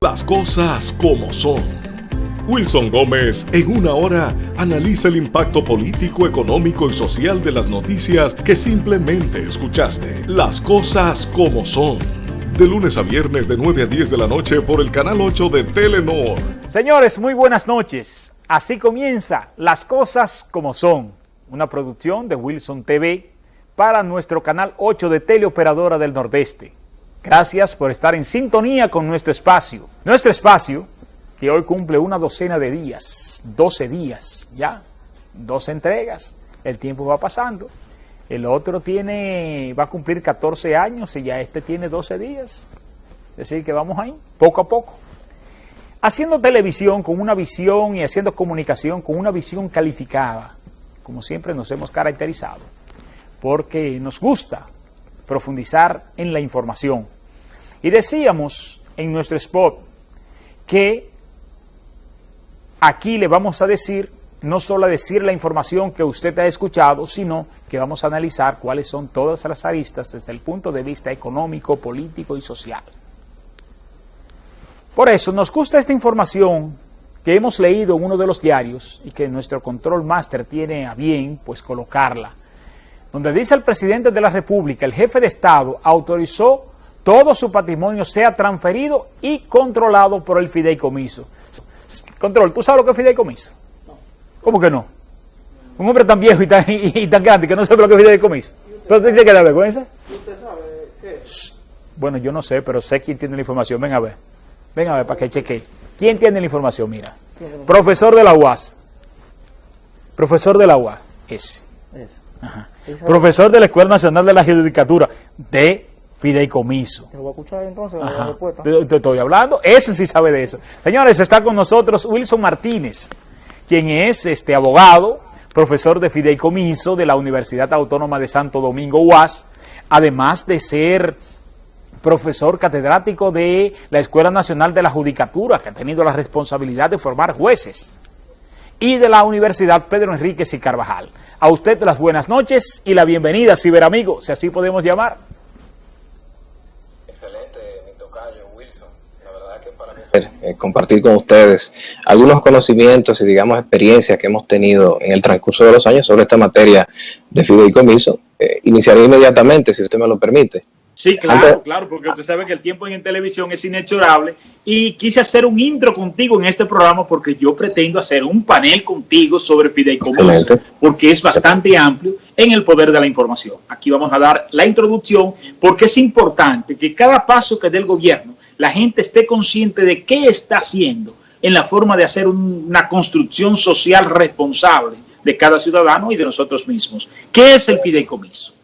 Las cosas como son. Wilson Gómez en una hora analiza el impacto político, económico y social de las noticias que simplemente escuchaste. Las cosas como son. De lunes a viernes de 9 a 10 de la noche por el canal 8 de Telenor. Señores, muy buenas noches. Así comienza Las cosas como son. Una producción de Wilson TV para nuestro canal 8 de Teleoperadora del Nordeste. Gracias por estar en sintonía con nuestro espacio. Nuestro espacio, que hoy cumple una docena de días, 12 días, ya, 12 entregas. El tiempo va pasando. El otro va a cumplir 14 años y ya este tiene 12 días. Es decir, que vamos ahí, poco a poco. Haciendo televisión con una visión y haciendo comunicación con una visión calificada, como siempre nos hemos caracterizado, porque nos gusta profundizar en la información. Y decíamos en nuestro spot que aquí le vamos a decir, no solo a decir la información que usted ha escuchado, sino que vamos a analizar cuáles son todas las aristas desde el punto de vista económico, político y social. Por eso nos gusta esta información que hemos leído en uno de los diarios y que nuestro control master tiene a bien pues colocarla, donde dice el presidente de la República, el jefe de Estado autorizó todo su patrimonio sea transferido y controlado por el fideicomiso. Control, ¿tú sabes lo que es fideicomiso? No. ¿Cómo que no? Un hombre tan viejo y tan grande que no sabe lo que es fideicomiso. ¿Pero tiene que dar vergüenza? ¿Usted sabe qué es? Bueno, yo no sé, pero sé quién tiene la información. Ven a ver para que cheque. ¿Quién tiene la información? Mira. Profesor de la UAS. Profesor de la UAS. Ese. Ajá. Profesor de la Escuela Nacional de la Judicatura de fideicomiso. ¿Lo voy a escuchar entonces? La respuesta. Te estoy hablando, ese sí sabe de eso. Señores, está con nosotros Wilson Martínez, quien es abogado, profesor de fideicomiso de la Universidad Autónoma de Santo Domingo, UAS, además de ser profesor catedrático de la Escuela Nacional de la Judicatura, que ha tenido la responsabilidad de formar jueces, y de la Universidad Pedro Enríquez y Carvajal. A usted las buenas noches y la bienvenida, ciberamigo, si así podemos llamar. Excelente, mi tocayo Wilson. La verdad que para mí es compartir con ustedes algunos conocimientos y digamos experiencias que hemos tenido en el transcurso de los años sobre esta materia de fideicomiso. Iniciaré inmediatamente, si usted me lo permite. Sí, claro, porque usted sabe que el tiempo en televisión es inexorable y quise hacer un intro contigo en este programa porque yo pretendo hacer un panel contigo sobre fideicomiso, porque es bastante amplio en el poder de la información. Aquí vamos a dar la introducción porque es importante que cada paso que dé el gobierno la gente esté consciente de qué está haciendo en la forma de hacer una construcción social responsable de cada ciudadano y de nosotros mismos. ¿Qué es el fideicomiso?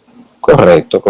Correcto.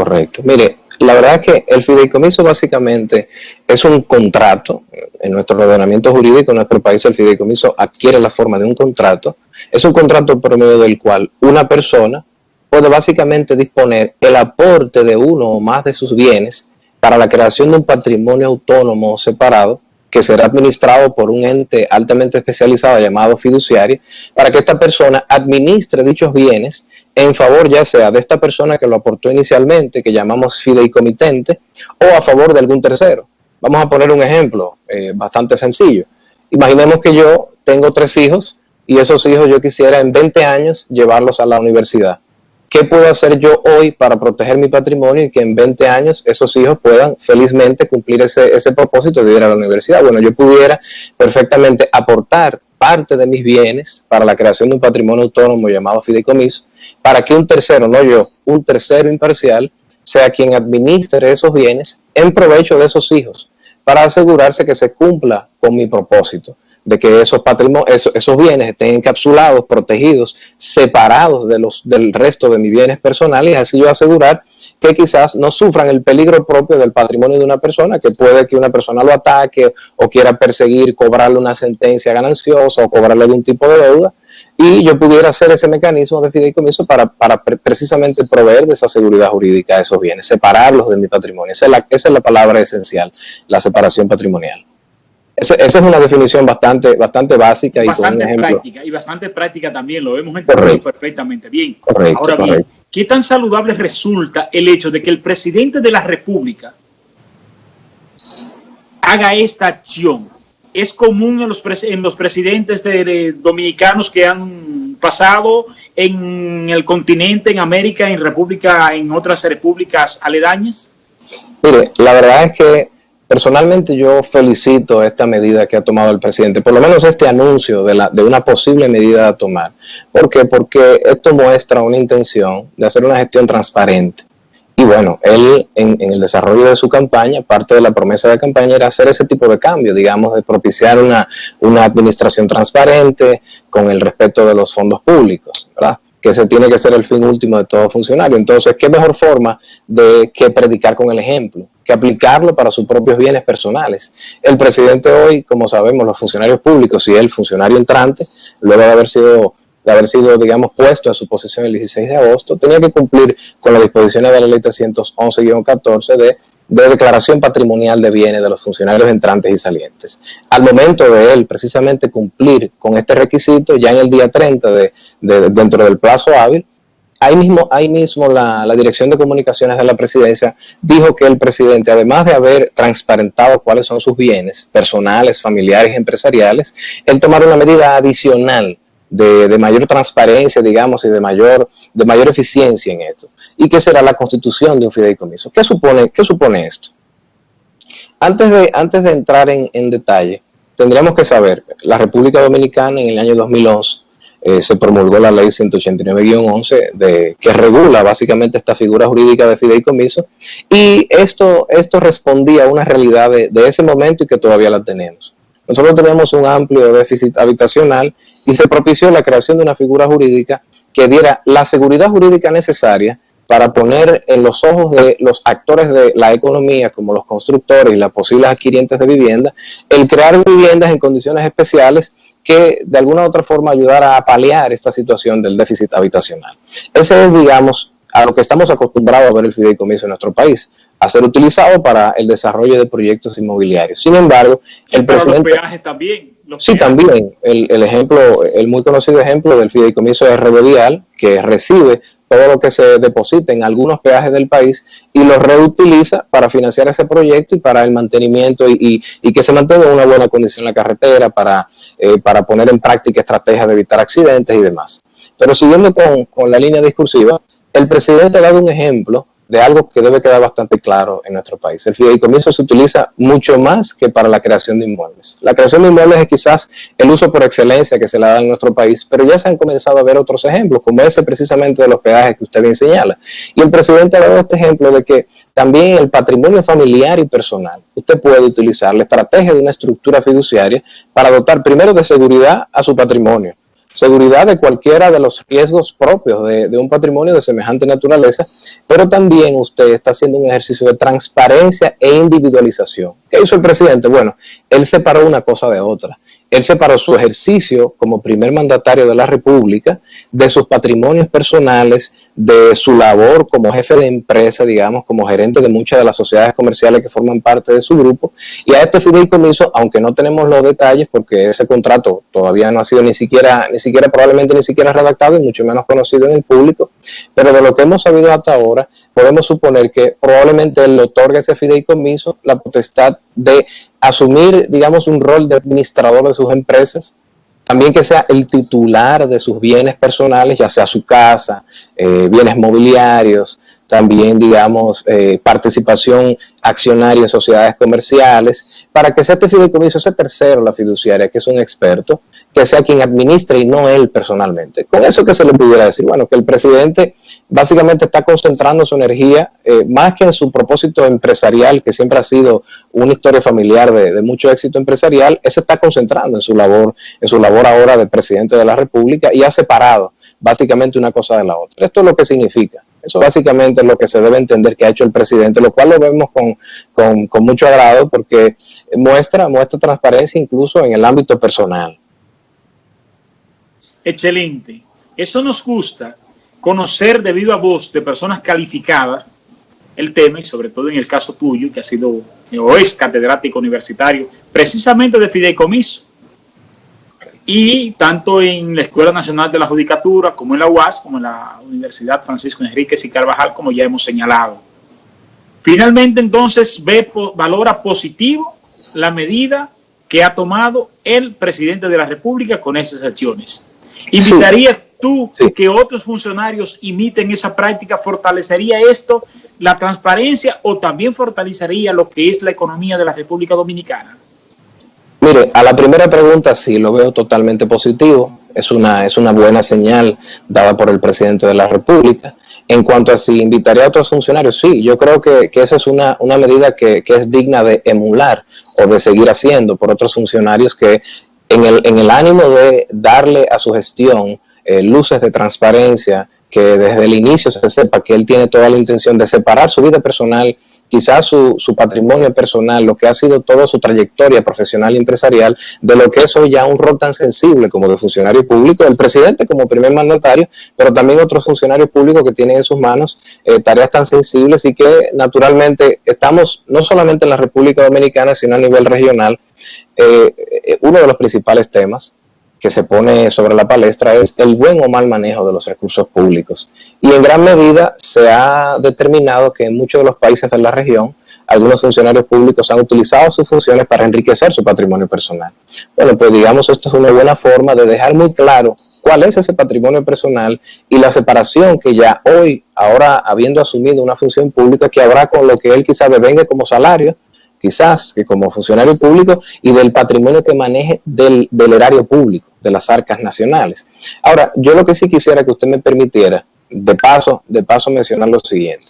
Mire, la verdad es que el fideicomiso básicamente es un contrato. En nuestro ordenamiento jurídico en nuestro país el fideicomiso adquiere la forma de un contrato. Es un contrato por medio del cual una persona puede básicamente disponer el aporte de uno o más de sus bienes para la creación de un patrimonio autónomo separado que será administrado por un ente altamente especializado llamado fiduciario, para que esta persona administre dichos bienes en favor ya sea de esta persona que lo aportó inicialmente, que llamamos fideicomitente, o a favor de algún tercero. Vamos a poner un ejemplo bastante sencillo. Imaginemos que yo tengo 3 hijos y esos hijos yo quisiera en 20 años llevarlos a la universidad. ¿Qué puedo hacer yo hoy para proteger mi patrimonio y que en 20 años esos hijos puedan felizmente cumplir ese propósito de ir a la universidad? Bueno, yo pudiera perfectamente aportar parte de mis bienes para la creación de un patrimonio autónomo llamado fideicomiso, para que un tercero, no yo, un tercero imparcial, sea quien administre esos bienes en provecho de esos hijos, para asegurarse que se cumpla con mi propósito, de que esos bienes estén encapsulados, protegidos, separados del resto de mis bienes personales, y así yo asegurar que quizás no sufran el peligro propio del patrimonio de una persona, que puede que una persona lo ataque o quiera perseguir, cobrarle una sentencia gananciosa o cobrarle algún tipo de deuda, y yo pudiera hacer ese mecanismo de fideicomiso para precisamente proveer de esa seguridad jurídica a esos bienes, separarlos de mi patrimonio. Esa es la palabra esencial, la separación patrimonial. Esa es una definición bastante básica y con un ejemplo. Práctica, y bastante práctica también, lo hemos entendido perfectamente bien. Ahora bien, ¿qué tan saludable resulta el hecho de que el presidente de la República haga esta acción. Es común en los presidentes dominicanos que han pasado en el continente, en América, en otras repúblicas aledañas. Mire, la verdad es que personalmente yo felicito esta medida que ha tomado el presidente, por lo menos este anuncio de una posible medida a tomar. ¿Por qué? Porque esto muestra una intención de hacer una gestión transparente. Y bueno, él en el desarrollo de su campaña, parte de la promesa de campaña era hacer ese tipo de cambio, digamos, de propiciar una administración transparente con el respeto de los fondos públicos, ¿verdad? Que ese tiene que ser el fin último de todo funcionario. Entonces, ¿qué mejor forma de que predicar con el ejemplo? Que aplicarlo para sus propios bienes personales. El presidente hoy, como sabemos, los funcionarios públicos y el funcionario entrante, luego de haber sido, digamos, puesto en su posición el 16 de agosto, tenía que cumplir con las disposiciones de la ley 311-14 de declaración patrimonial de bienes de los funcionarios entrantes y salientes. Al momento de él precisamente cumplir con este requisito, ya en el día 30 dentro del plazo hábil, ahí mismo la Dirección de Comunicaciones de la Presidencia dijo que el presidente, además de haber transparentado cuáles son sus bienes personales, familiares y empresariales, él tomará una medida adicional de mayor transparencia, digamos, y de mayor eficiencia en esto. ¿Y qué será la constitución de un fideicomiso? ¿Qué supone esto? Antes de entrar en detalle, tendríamos que saber, la República Dominicana en el año 2011 se promulgó la ley 189-11 que regula básicamente esta figura jurídica de fideicomiso, y esto respondía a una realidad de ese momento y que todavía la tenemos. Nosotros teníamos un amplio déficit habitacional y se propició la creación de una figura jurídica que diera la seguridad jurídica necesaria para poner en los ojos de los actores de la economía, como los constructores y las posibles adquirientes de vivienda, el crear viviendas en condiciones especiales que de alguna u otra forma ayudara a paliar esta situación del déficit habitacional. Ese es, digamos, a lo que estamos acostumbrados a ver el fideicomiso en nuestro país, a ser utilizado para el desarrollo de proyectos inmobiliarios. Sin embargo, el presidente... Los peajes también. Sí, también. El muy conocido ejemplo del fideicomiso de RD Vial, que recibe todo lo que se deposita en algunos peajes del país y lo reutiliza para financiar ese proyecto y para el mantenimiento y que se mantenga en una buena condición la carretera, para poner en práctica estrategias de evitar accidentes y demás. Pero siguiendo con la línea discursiva, el presidente ha dado un ejemplo de algo que debe quedar bastante claro en nuestro país. El fideicomiso se utiliza mucho más que para la creación de inmuebles. La creación de inmuebles es quizás el uso por excelencia que se le da en nuestro país, pero ya se han comenzado a ver otros ejemplos, como ese precisamente de los peajes que usted bien señala. Y el presidente ha dado este ejemplo de que también el patrimonio familiar y personal, usted puede utilizar la estrategia de una estructura fiduciaria para dotar primero de seguridad a su patrimonio, seguridad de cualquiera de los riesgos propios de un patrimonio de semejante naturaleza, pero también usted está haciendo un ejercicio de transparencia e individualización. ¿Qué hizo el presidente? Bueno, él separó una cosa de otra. Él separó su ejercicio como primer mandatario de la República de sus patrimonios personales, de su labor como jefe de empresa, digamos, como gerente de muchas de las sociedades comerciales que forman parte de su grupo, y a este fideicomiso, aunque no tenemos los detalles, porque ese contrato todavía no ha sido probablemente ni siquiera redactado y mucho menos conocido en el público, pero de lo que hemos sabido hasta ahora, podemos suponer que probablemente él le otorga a ese fideicomiso la potestad de asumir, digamos, un rol de administrador de sus empresas, también que sea el titular de sus bienes personales, ya sea su casa, bienes mobiliarios, también, digamos, participación accionaria en sociedades comerciales, para que sea este fideicomiso, ese tercero, la fiduciaria, que es un experto, que sea quien administre y no él personalmente. Con eso que se le pudiera decir, bueno, que el presidente básicamente está concentrando su energía, más que en su propósito empresarial, que siempre ha sido una historia familiar de mucho éxito empresarial, él se está concentrando en su labor ahora de presidente de la República y ha separado básicamente una cosa de la otra. Esto es lo que significa. Eso básicamente es lo que se debe entender que ha hecho el presidente, lo cual lo vemos con mucho agrado porque muestra transparencia incluso en el ámbito personal. Excelente. Eso nos gusta, conocer de viva voz de personas calificadas el tema, y sobre todo en el caso tuyo, que ha sido o es catedrático universitario precisamente de fideicomiso, y tanto en la Escuela Nacional de la Judicatura como en la UAS, como en la Universidad Francisco Enríquez y Carvajal, como ya hemos señalado. Finalmente, entonces, valora positivo la medida que ha tomado el presidente de la República con esas acciones. ¿Invitarías tú que otros funcionarios imiten esa práctica? ¿Fortalecería esto la transparencia o también fortalecería lo que es la economía de la República Dominicana? Mire, a la primera pregunta sí, lo veo totalmente positivo. Es una buena señal dada por el presidente de la República. En cuanto a si invitaría a otros funcionarios, sí, yo creo que esa es una medida que es digna de emular o de seguir haciendo por otros funcionarios que en el ánimo de darle a su gestión luces de transparencia, que desde el inicio se sepa que él tiene toda la intención de separar su vida personal, quizás su patrimonio personal, lo que ha sido toda su trayectoria profesional y empresarial, de lo que es hoy ya un rol tan sensible como de funcionario público, el presidente como primer mandatario, pero también otros funcionarios públicos que tienen en sus manos tareas tan sensibles y que naturalmente estamos no solamente en la República Dominicana, sino a nivel regional. Uno de los principales temas que se pone sobre la palestra es el buen o mal manejo de los recursos públicos. Y en gran medida se ha determinado que en muchos de los países de la región, algunos funcionarios públicos han utilizado sus funciones para enriquecer su patrimonio personal. Bueno, pues digamos, esto es una buena forma de dejar muy claro cuál es ese patrimonio personal y la separación que ya hoy, ahora habiendo asumido una función pública, que habrá con lo que él quizás devenga como salario, quizás que como funcionario público, y del patrimonio que maneje del erario público, de las arcas nacionales. Ahora, yo lo que sí quisiera que usted me permitiera, de paso mencionar lo siguiente.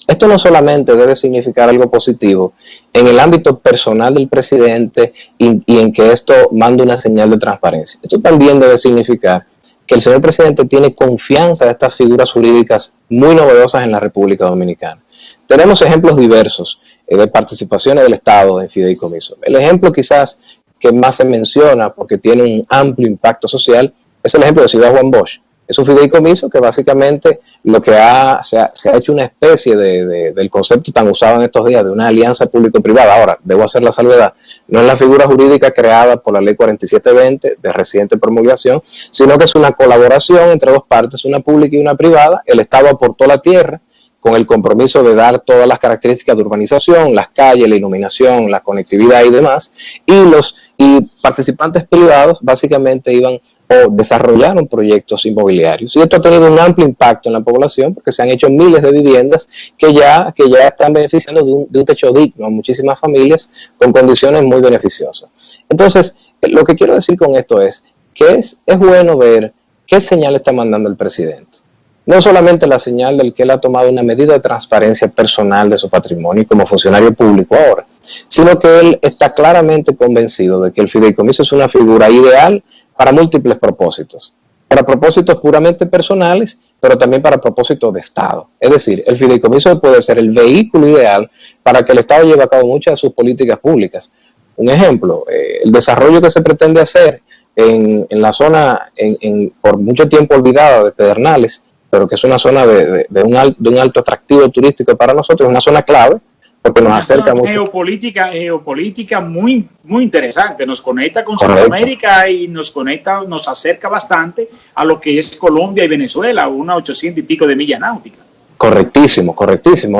Esto no solamente debe significar algo positivo en el ámbito personal del presidente y en que esto manda una señal de transparencia. Esto también debe significar que el señor presidente tiene confianza en estas figuras jurídicas muy novedosas en la República Dominicana. Tenemos ejemplos diversos de participaciones del Estado en fideicomiso. El ejemplo quizás que más se menciona porque tiene un amplio impacto social es el ejemplo de Ciudad Juan Bosch. Es un fideicomiso que básicamente lo que se ha hecho una especie del concepto tan usado en estos días de una alianza público-privada. Ahora, debo hacer la salvedad, no es la figura jurídica creada por la ley 4720 de reciente promulgación, sino que es una colaboración entre dos partes, una pública y una privada. El Estado aportó la tierra con el compromiso de dar todas las características de urbanización, las calles, la iluminación, la conectividad y demás, y participantes privados básicamente iban o desarrollaron proyectos inmobiliarios. Y esto ha tenido un amplio impacto en la población porque se han hecho miles de viviendas que ya están beneficiando de un techo digno a muchísimas familias con condiciones muy beneficiosas. Entonces, lo que quiero decir con esto es que es bueno ver qué señal está mandando el presidente. No solamente la señal del que él ha tomado una medida de transparencia personal de su patrimonio y como funcionario público ahora, sino que él está claramente convencido de que el fideicomiso es una figura ideal para múltiples propósitos. Para propósitos puramente personales, pero también para propósitos de Estado. Es decir, el fideicomiso puede ser el vehículo ideal para que el Estado lleve a cabo muchas de sus políticas públicas. Un ejemplo, el desarrollo que se pretende hacer en la zona por mucho tiempo olvidada de Pedernales, pero que es una zona de un alto atractivo turístico para nosotros, es una zona clave, porque nos acerca mucho. Geopolítica muy, muy interesante, nos conecta con Centroamérica y nos acerca bastante a lo que es Colombia y Venezuela, unas 800 y pico de millas náuticas. Correctísimo.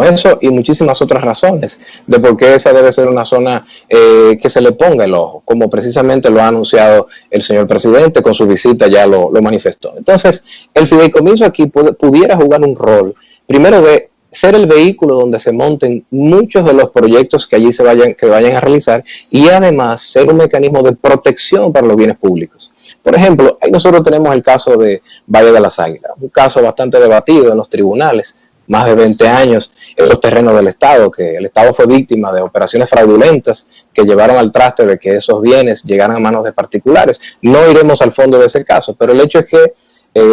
Eso y muchísimas otras razones de por qué esa debe ser una zona que se le ponga el ojo, como precisamente lo ha anunciado el señor presidente con su visita, ya lo manifestó. Entonces, el fideicomiso aquí pudiera jugar un rol, primero de ser el vehículo donde se monten muchos de los proyectos que allí vayan a realizar y además ser un mecanismo de protección para los bienes públicos. Por ejemplo, ahí nosotros tenemos el caso de Valle de las Águilas, un caso bastante debatido en los tribunales, más de 20 años, esos terrenos del Estado, que el Estado fue víctima de operaciones fraudulentas que llevaron al traste de que esos bienes llegaran a manos de particulares. No iremos al fondo de ese caso, pero el hecho es que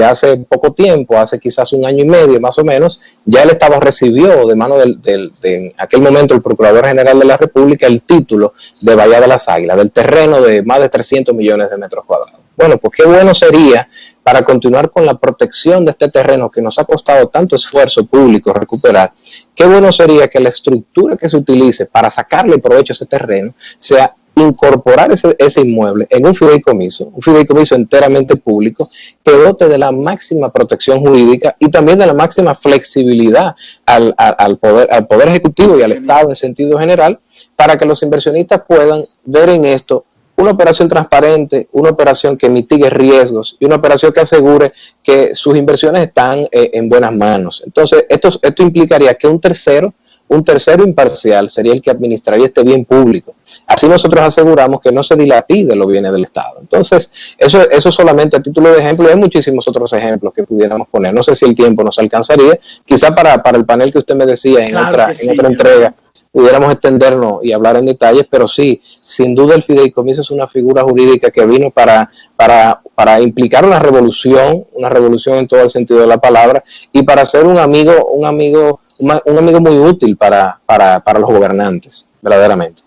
hace poco tiempo, hace quizás un año y medio más o menos, ya el Estado recibió de mano en aquel momento el Procurador General de la República el título de Bahía de las Águilas, del terreno de más de 300 millones de metros cuadrados. Bueno, pues qué bueno sería para continuar con la protección de este terreno que nos ha costado tanto esfuerzo público recuperar, qué bueno sería que la estructura que se utilice para sacarle provecho a ese terreno sea incorporar ese inmueble en un fideicomiso enteramente público que dote de la máxima protección jurídica y también de la máxima flexibilidad al poder ejecutivo y al Estado en sentido general para que los inversionistas puedan ver en esto una operación transparente, una operación que mitigue riesgos y una operación que asegure que sus inversiones están en buenas manos. Entonces, esto implicaría que un tercero imparcial sería el que administraría este bien público. Así nosotros aseguramos que no se dilapide los bienes del Estado. Entonces, eso solamente a título de ejemplo, y hay muchísimos otros ejemplos que pudiéramos poner. No sé si el tiempo nos alcanzaría, quizá para el panel que usted me decía en otra entrega, pudiéramos extendernos y hablar en detalles, pero sí, sin duda el fideicomiso es una figura jurídica que vino para implicar una revolución en todo el sentido de la palabra, y para ser un amigo muy útil para los gobernantes, verdaderamente.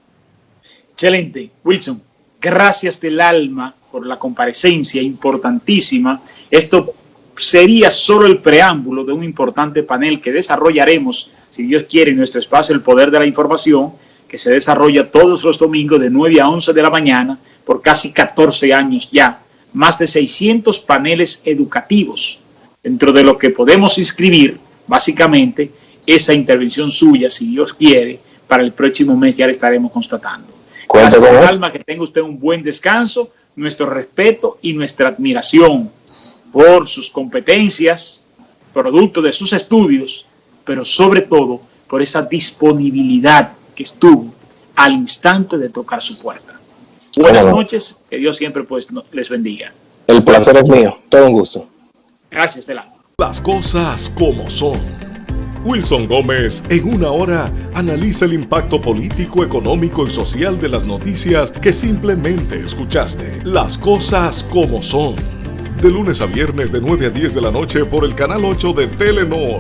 Excelente. Wilson, gracias del alma por la comparecencia importantísima. Esto sería solo el preámbulo de un importante panel que desarrollaremos, si Dios quiere, en nuestro espacio El Poder de la Información, que se desarrolla todos los domingos de 9 a 11 de la mañana por casi 14 años ya. Más de 600 paneles educativos, dentro de lo que podemos inscribir, básicamente, esa intervención suya, si Dios quiere, para el próximo mes ya le estaremos constatando. Gracias al alma, que tenga usted un buen descanso, nuestro respeto y nuestra admiración por sus competencias, producto de sus estudios, pero sobre todo por esa disponibilidad que estuvo al instante de tocar su puerta. Buenas noches, que Dios siempre pues les bendiga. El placer es mío, todo un gusto. Gracias, Delano. Las cosas como son. Wilson Gómez en una hora analiza el impacto político, económico y social de las noticias que simplemente escuchaste. Las cosas como son. De lunes a viernes de 9 a 10 de la noche por el canal 8 de Telenor.